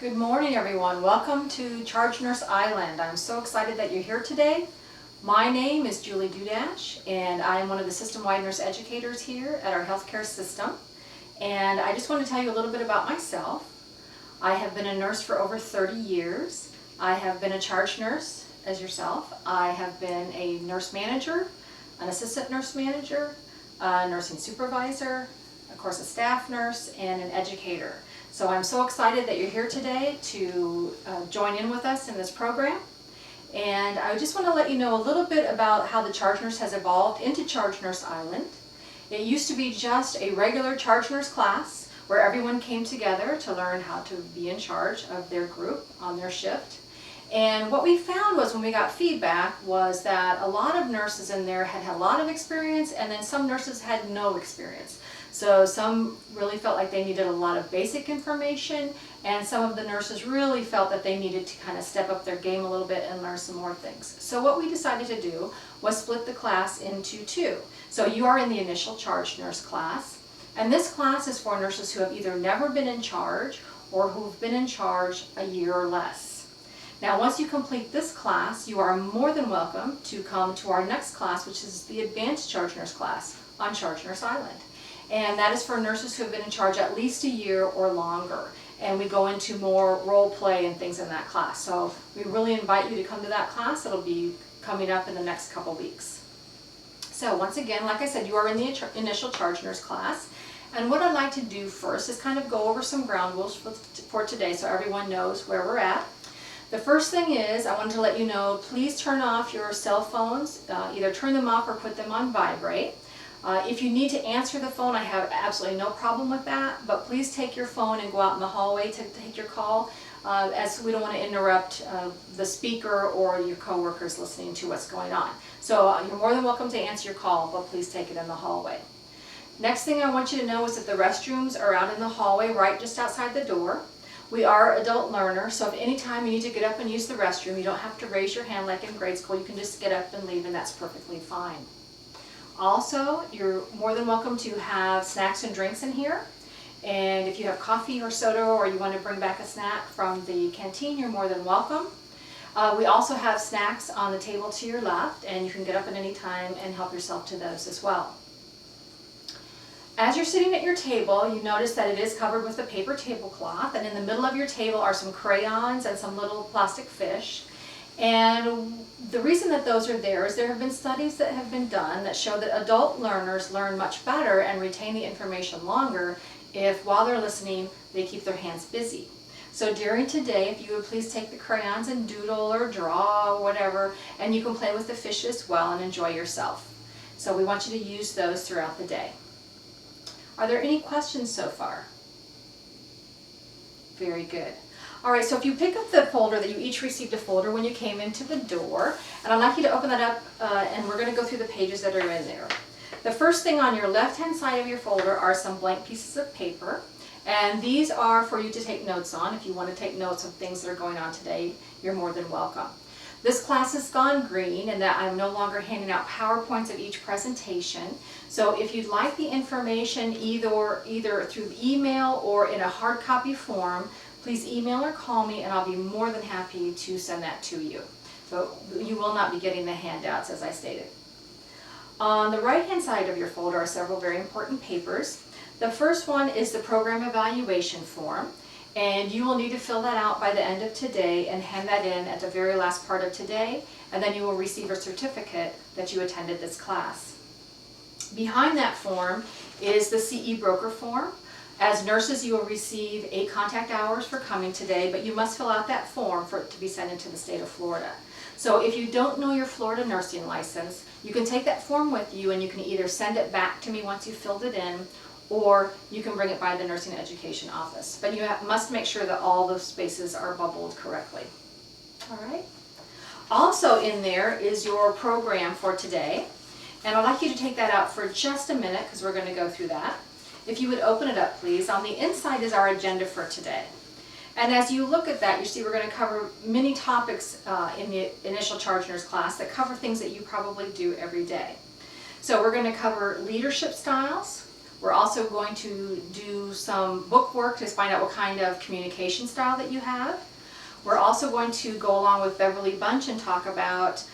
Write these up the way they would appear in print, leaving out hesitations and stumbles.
Good morning, everyone. Welcome to Charge Nurse Island. I'm so excited that you're here today. My name is Julie Dudash, and I am one of the system-wide nurse educators here at our healthcare system. And I just want to tell you a little bit about myself. I have been a nurse for over 30 years. I have been a charge nurse as yourself. I have been a nurse manager, an assistant nurse manager, a nursing supervisor, of course a staff nurse, and an educator. So I'm so excited that you're here today to join in with us in this program. And I just want to let you know a little bit about how the Charge Nurse has evolved into Charge Nurse Island. It used to be just a regular Charge Nurse class where everyone came together to learn how to be in charge of their group on their shift. And what we found was when we got feedback was that a lot of nurses in there had a lot of experience, and then some nurses had no experience. So some really felt like they needed a lot of basic information, and some of the nurses really felt that they needed to kind of step up their game a little bit and learn some more things. So what we decided to do was split the class into two. So you are in the initial charge nurse class, and this class is for nurses who have either never been in charge or who've been in charge a year or less. Now, once you complete this class, you are more than welcome to come to our next class, which is the Advanced Charge Nurse class on Charge Nurse Island. And that is for nurses who have been in charge at least a year or longer. And we go into more role play and things in that class. So we really invite you to come to that class. It'll be coming up in the next couple weeks. So once again, like I said, you are in the initial charge nurse class. And what I'd like to do first is kind of go over some ground rules for today so everyone knows where we're at. The first thing is, I wanted to let you know, please turn off your cell phones. Either turn them off or put them on vibrate. If you need to answer the phone, I have absolutely no problem with that, but please take your phone and go out in the hallway to take your call, as we don't want to interrupt the speaker or your coworkers listening to what's going on. So you're more than welcome to answer your call, but please take it in the hallway. Next thing I want you to know is that the restrooms are out in the hallway right just outside the door. We are adult learners, so if any time you need to get up and use the restroom, you don't have to raise your hand like in grade school. You can just get up and leave, and that's perfectly fine. Also, you're more than welcome to have snacks and drinks in here. And if you have coffee or soda or you want to bring back a snack from the canteen, you're more than welcome. We also have snacks on the table to your left, and you can get up at any time and help yourself to those as well. As you're sitting at your table, you notice that it is covered with a paper tablecloth, and in the middle of your table are some crayons and some little plastic fish. And the reason that those are there is there have been studies that have been done that show that adult learners learn much better and retain the information longer if, while they're listening, they keep their hands busy. So during today, if you would please take the crayons and doodle or draw or whatever, and you can play with the fish as well and enjoy yourself. So we want you to use those throughout the day. Are there any questions so far? Very good. All right, so if you pick up the folder that you each received a folder when you came into the door, and I'd like you to open that up and we're going to go through the pages that are in there. The first thing on your left-hand side of your folder are some blank pieces of paper, and these are for you to take notes on. If you want to take notes of things that are going on today, you're more than welcome. This class has gone green in that I'm no longer handing out PowerPoints of each presentation. So if you'd like the information either through email or in a hard copy form, please email or call me and I'll be more than happy to send that to you. So you will not be getting the handouts as I stated. On the right hand side of your folder are several very important papers. The first one is the program evaluation form. And you will need to fill that out by the end of today and hand that in at the very last part of today, and then you will receive a certificate that you attended this class. Behind that form is the CE broker form. As nurses, you will receive 8 contact hours for coming today, but you must fill out that form for it to be sent into the state of Florida. So if you don't know your Florida nursing license, you can take that form with you and you can either send it back to me once you've filled it in, or you can bring it by the nursing education office. But you must make sure that all those spaces are bubbled correctly. All right. Also in there is your program for today. And I'd like you to take that out for just a minute because we're going to go through that. If you would open it up, please. On the inside is our agenda for today. And as you look at that, you see we're going to cover many topics in the initial charge nurse class that cover things that you probably do every day. So we're going to cover leadership styles. We're also going to do some book work to find out what kind of communication style that you have. We're also going to go along with Beverly Bunch and talk about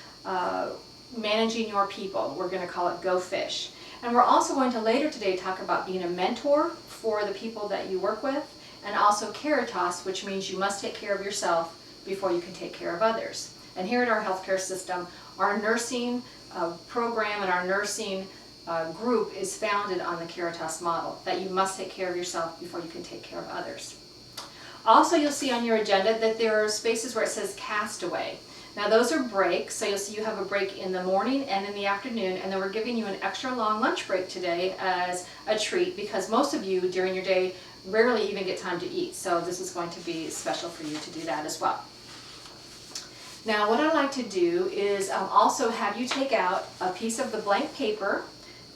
managing your people. We're going to call it Go Fish. And we're also going to later today talk about being a mentor for the people that you work with, and also Caritas, which means you must take care of yourself before you can take care of others. And here at our healthcare system, our nursing program and our nursing group is founded on the Caritas model, that you must take care of yourself before you can take care of others. Also, you'll see on your agenda that there are spaces where it says Castaway. Now those are breaks, so you'll see you have a break in the morning and in the afternoon, and then we're giving you an extra long lunch break today as a treat, because most of you during your day rarely even get time to eat, so this is going to be special for you to do that as well. Now what I'd like to do is also have you take out a piece of the blank paper,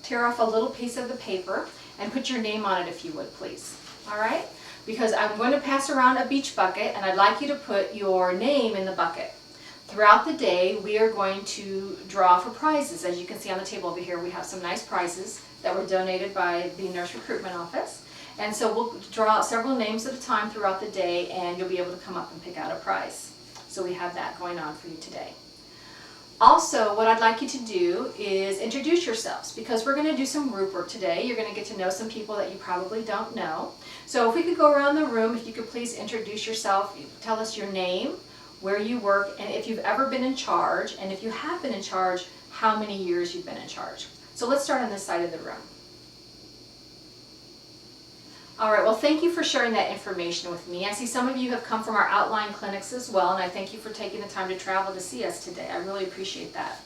tear off a little piece of the paper, and put your name on it if you would please. All right? Because I'm going to pass around a beach bucket, and I'd like you to put your name in the bucket. Throughout the day, we are going to draw for prizes. As you can see on the table over here, we have some nice prizes that were donated by the Nurse Recruitment Office. And so we'll draw out several names at a time throughout the day, and you'll be able to come up and pick out a prize. So we have that going on for you today. Also, what I'd like you to do is introduce yourselves, because we're going to do some group work today. You're going to get to know some people that you probably don't know. So if we could go around the room, if you could please introduce yourself, tell us your name, where you work, and if you've ever been in charge, and if you have been in charge, how many years you've been in charge. So let's start on this side of the room. All right, well, thank you for sharing that information with me. I see some of you have come from our outlying clinics as well, and I thank you for taking the time to travel to see us today. I really appreciate that.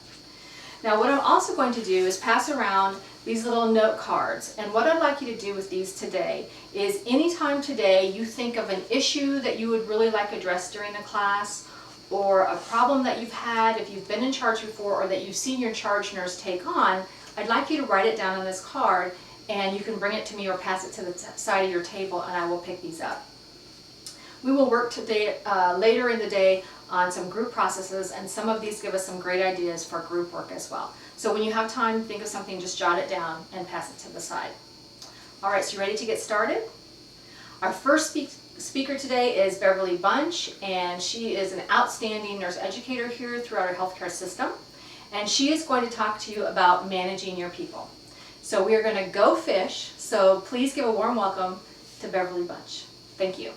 Now, what I'm also going to do is pass around these little note cards, and what I'd like you to do with these today is anytime today you think of an issue that you would really like addressed during the class, or a problem that you've had if you've been in charge before, or that you've seen your charge nurse take on, I'd like you to write it down on this card, and you can bring it to me or pass it to the side of your table, and I will pick these up. We will work today, later in the day, on some group processes, and some of these give us some great ideas for group work as well. So when you have time, think of something, just jot it down and pass it to the side. All right, so you ready to get started? Our first speaker today is Beverly Bunch, and she is an outstanding nurse educator here throughout our healthcare system, and she is going to talk to you about managing your people. So we are going to go fish, so please give a warm welcome to Beverly Bunch. Thank you.